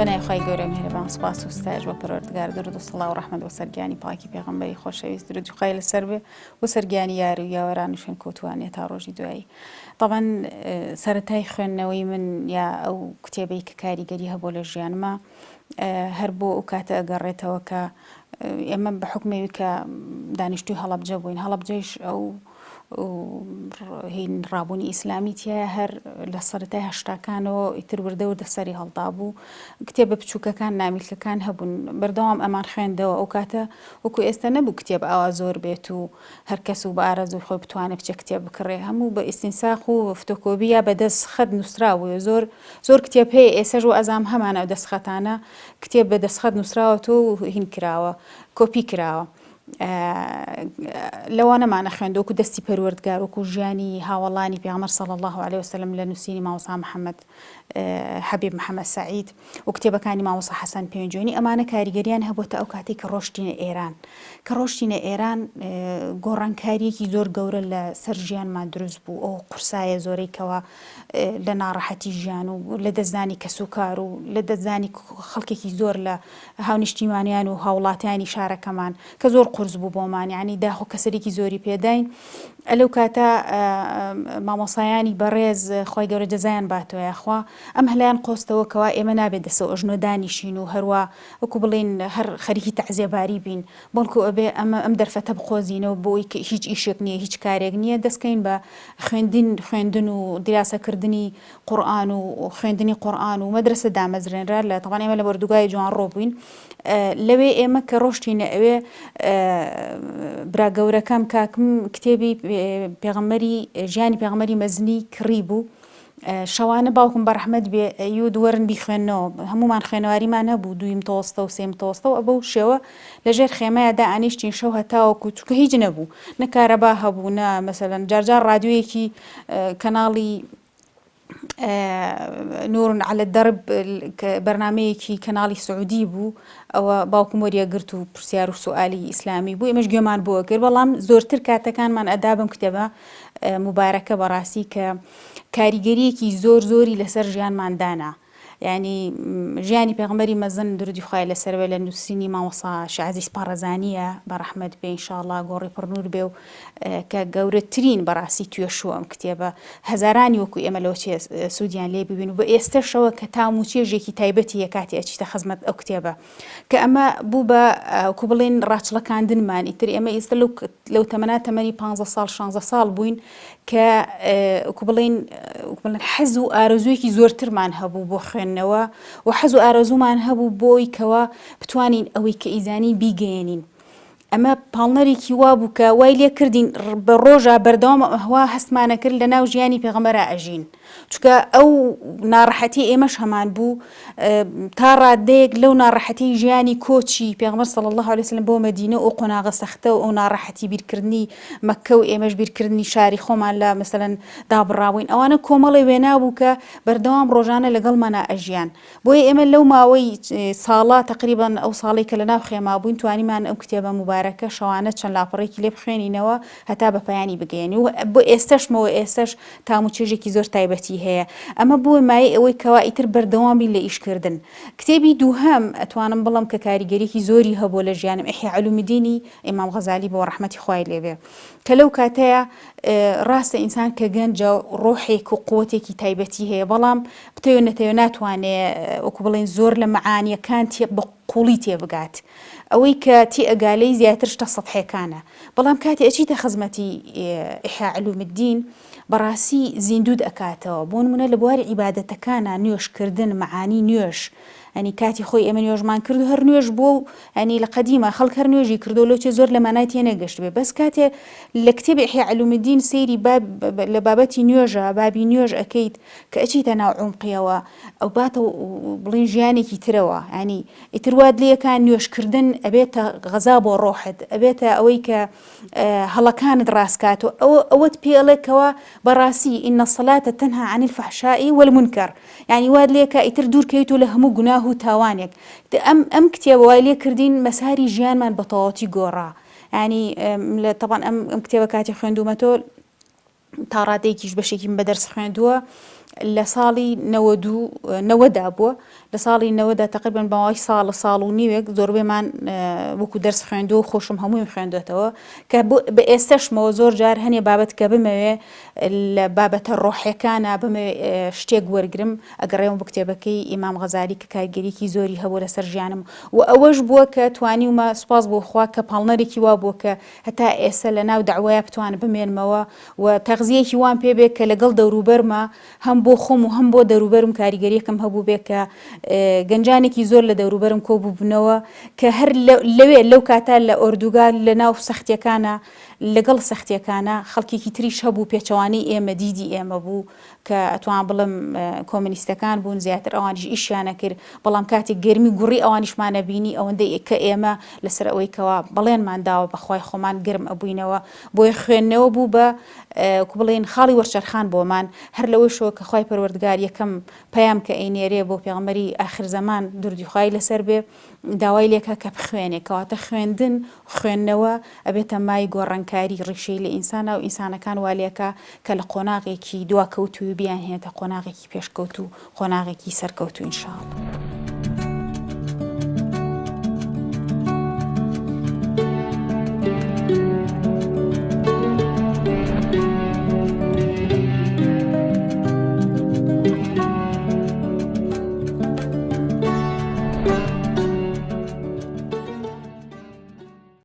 بەنایخوای گەورە میهرەبان سوپاس و ستایش بە پەروەردگار دەرود و سڵاو و ڕەحمەت و سەرگیانی پاکی پێغەمبەری خۆشەویست درود و خوای لەسەر بێ و سەرگیانی یاری و یاوەران و شوێن کەوتوانێ تا ڕۆژی دوایی. طبعاً سەرەتای خوێندنەوەی من یا ئەو کتێبەی کە کاریگەری هەبوو لە ژیانما هەر بۆ ئەو کاتە ئەگەڕێتەوە کە ئێمە بە حکمێوی کە دانیشتووی هەڵەبجە بووین. هەڵەبجەیش ئەو هین ڕابوونی ئیسلامی تایە هەر لە سەرەتای هەشتاکانەوە ئیتر وردە وردە سەری هەڵدا بوو. کتێبە بچووکەکان نامیلکەکان هەبوون بەردەوام ئەمان خوێندەوە. ئەو کاتە وەکو ئێستا نەبوو کتێب ئاوا زۆر بێت و هەر کەس و بە ئارەزوی خۆی بتوانێت بچێت کتێب بکڕێ. هەموو بە ئیستینساخ و فتۆکۆبی یا بەدەست خەت نووسراوە. زۆر کتێب هەیە ئێستاش و ئەزام هەمانە ئەو دەستخەتانە کتێب بە دەستخەت نووسراوەتەوە و هین کراوە کۆپی کراوە. لەوانەمانە خوێندە وەکو دەستی پەروەردگار وەکو ژیانی هاوڵانی پێغەمبەر صلی الله عليه وسلم لە نووسینی مامۆستا محەممەد حەبیب محەممەد سەعید و کتێبەکانی مامۆستا حەسەن پێنجۆنی ئەمانە کاریگەریان هەبووتە ئەو کاتێک کە ڕۆشتینە ئێران. کە ڕۆشتینە ئێران گۆڕانکاریەکی زۆر گەورە لە سەر ژیانمان دروست بوو. ئەو قورسایە زۆرەی کەوە لە ناڕەحەتی ژیان و لە دەستدانی کەسوکار و لە دەستدانی خەڵکێکی زۆر لە هاونیشتیمانیان و هاوڵاتیانی شارەکەمان کە زۆر قورس بوو بۆمان، یعنی داخۆ کەسەرێکی زۆری پێداین. لەو کاتە مامۆسایانی بەڕێز خۆی گەورە جەزایان باتەوە یاخوا ئەم هەلایان قۆستەوە کەوا ئێمە نابێت دەسەوە ئەژنۆ دانیشین و هەروە وەکو بڵێن هەر خەریکی تەعزیەباری بین بەڵکو ئەبێ ئەم دەرفەتە بخۆزینەوە بۆی کە هیچ ئیشێک نییە هیچ کارێک نییە دەستکەین بە خوێندن و دیاسەکردنی قورئان و خوێندنی قورئان و مەدرسە دامەزرێنرا لە تەواوی ئێمە لە بەردوگای جوان ڕۆبووین. لەوێ ئێمە کە ڕۆشتینە ئەوێ برا گەورەکەم کاکم کتێبی پێغەمبەری ژیانی پێغەمبەری مەزنی کڕی بوو. شەوانە باوکم بەڕەحمەت بێ یود وەرن بیخوێنەوە. هەمومان خوێنەواریمان هەبوو دویم تۆستە و سێم تۆستە و ئەبە و شێوە لەژێر خێمەیەدا ئانیشتین شەو هەتاوەکو چووکە هیچ نەبوو، نە کارەبا هەبوو نە مەسەلەن جارجار ڕادیۆیەکی کەناڵی نور على الدرب بەرنامەیەکی کەناڵی سعودی بوو. ئەوە باوکم وەریە گرت و پرسیار و سوالی ئیسلامی بوو. ئێمەش گوێمان بۆ کرد، بەڵام زۆرتر کاتەکانمان ئەدا بم کتێبە مبارەکە بەڕاستی کە کاریگەریەکی زۆری لەسەر ژیانمان دانا. یعنی ژیانی پێغەمبەری مەزن درودی خوای لەسەرەوە لە نووسینی مامۆستا شعزیز پارەزانیە بەڕەحمەت بێ ئینشاءڵڵا گۆڕی پڕنور بێ و کە گەورەترین بەڕاستی توێشووە ئەم کتێبە هەزارانی وەکو ئێمە لەوە سوودیان لێ ببین و بە ئێستاشەوە کە تام و چێژێکی تایبەتی کاتی ئەچیتە خزمەت ئەو کتێبە کە ئەمە بوو بە وەکو بڵێن ڕاچڵەکاندنمان. ئیتر ئێمە ئێستا لەو تەمەنی 15 ساڵ 16 ساڵ بووین کە وەکو بڵێن حەز و ئارەزوویەکی زۆرترمان هەبوو بۆ خوێندنەوە و حەز و ئارەزوومان هەبوو بۆی کەوە بتوانین ئەوەی کە ئیزانی بیگەێنین. ئەمە پاڵنەرێکی وا بوو کە وای لێ کردین بە ڕۆژە بەردەوام هەوا هەستمانە کرد لە ناو ژیانی پێغەمبەرە ئەژین، چونکە ئەو ناڕەحەتی ئێمەش هەمان بوو تا ڕادەیەک لەو ناڕەحەتی ژیانی کۆچی پێغەمبەر صلی الله عليه وسلم بۆ مەدینە و قۆناغە سەختە و ئەو ناڕەحەتی بیرکردنی مەککە و ئێمەش بیرکردنی شاری خۆمان لە مەسەلەن دابڕاوین. ئەوانە کۆمەڵی وێنا بوو کە بەردەوام ڕۆژانە لەگەڵمانە ئەژیان. بۆیە ئێمە لەو ماوەی ساڵا تقریبان ئەو ساڵی کە لە ناو خێما بووین توانیمان ئەو کتێبە مبارەکە شەوانە چەند لاپەڕێکی لێ بخوێنینەوە هەتا بە پایانی بگەێنی و بۆ ئێستاشمەوە ئێستاش تام و چێژێکی زۆر تایبەتی هەیە. ئەمە بووە مایە ئەوەی کەوا ئیتر بەردەوامی لە ئیشکردن. کتێبی دووهەم ئەتوانم بڵم کە کاریگەریەکی زۆری هەبوو لە ژیانم ئیحیا علومدینی ئیمام غەزالی بۆ ڕەحمەتی خوای لێبێ کە لەو کاتەیە ڕاستە ئینسان کە گەنجە ڕۆحێک و قووەتێکی تایبەتی هەیە، بەڵام بتەوێت نەتەوێت ناتوانێت وەکو بڵێن زۆر لە مەعانیەکان بە قوڵی تێبگات. ئەوەی کە تی ئەگالەی زیاتر شتە سەطحیەکانە، بەڵام کاتی ئەچیتە خزمەتی ئیحیا علومدین بەڕاستی زیندوود ئەکاتەوە. بۆ نمونە لە بواری عیبادەتەکانە نوێشکردن مەعانی نوێش، ئەنی کاتی خۆی ئێمە نوێژمان کرد و هەر نوێژ بوو و ئەنی لە قەدیمە خەڵک هەر نوێژی کردو لەو چێ زۆر لە مانای تێ نەگەشت بێ. بەس کاتێ لە کتێبی ئیحیا علومدین سەیری لە بابەتی نوێژە بابی نوێژ ئەکەیت کە ئەچیتە ناو عومقیەوە ئەو باتە بڵین ژیانێکی ترەوە. ینی ئیتر واد لێکان نوێشکردن ئەبێتە غەزا بۆ ڕۆحت، ئەبێتە ئەوەی کە هەڵەکانت ڕاستکات و ئەوەت پێڵێکەوە بەڕاستی ئین الصلاة تنهى عن الفحشاء والمنكر، ینی واد لێکە ئیتر دوورکەیت و لە هەموو گوناه و تاوانێک. ئەم کتێبە وای لێ کردین مەساری ژیانمان بە تەواوەتی گۆڕا. ینی طبعا ئەم کتێبە کاتی خوێندومەتۆ تا ڕادەیەکیش بەشێکی بە دەرس خوێندووە لە ساڵی 90دا بووە لە ساڵی 90دا تقریبان باوای ساڵ و نیوێک زۆربەیمان وەکو دەرس خوێندو و خۆشم هەمووی خوێندوێتەوە کە بە ئێستاشمەوە زۆر جار هەنێ بابەت کە بمەوێ لە بابەتە ڕۆحیەکانە بمەوێ شتێک وەرگرم ئەگەڕێەوە بە کتێبەکەی ئیمام غەزالی کە کارگەریەکی زۆری هەبوو لەسەر ژیانم و ئەوەش بووە کە توانیومە سوپاس بۆ خوا کە پاڵنەرێکی وا بووە کە هەتا ئێستا لە ناو داوایە بتوانە بمێنمەوە و تەغزیەکی وان پێبێت کە لەگەڵ دەوروبەرمە هەم بۆ خۆم و هەم بۆ دەوروبەرم کاریگەریەکەم هەبوو بێ کە گەنجانێکی زۆر لە دەوروبەرم کۆبوو بنەوە کە هەر لەو کاتا لە ئۆردوگال لە ناو سەختیەکانە لەگەڵ سەختیەکانە خەڵکێکی تریش هەبوو پێچەوانەی ئێمە دیدی ئێمە بوو کە ئەتوان بڵم کۆمونیستەکان بوون زیاتر ئەوانیش ئیشیانە کرد بەڵام کاتێک گەرمی گوڕی ئەوانیشمانە بینی ئەوەندەی کە ئێمە لەسەر ئەوەی کەوا بەڵێنمان داوە بەخوای خۆمان گرم ئەبووینەوە بۆی خوێندنەوە بوو بە بڵێن خاڵی وەرچەرخان بۆمان هەر لەوەی شۆ کە خوای پەروەردگار یەکەم پەیام کە ئەینێرێ بۆ پێغەمبەری ئاخر زەمان دوردی خوای لەسەر بێ داوای لێکە کە بخوێنێ کەواتە خوێندن خوێندنەوە ئەبێتە مای گۆڕانکاری ڕیشەی لە ئینسانە و ئینسانەکان والێکە کە لە قۆناغێکی دواکەوتوی بیان هێنێتە قۆناغێکی پێشکەوت و قۆناغێکی سەرکەوتو ئینشاءڵڵا.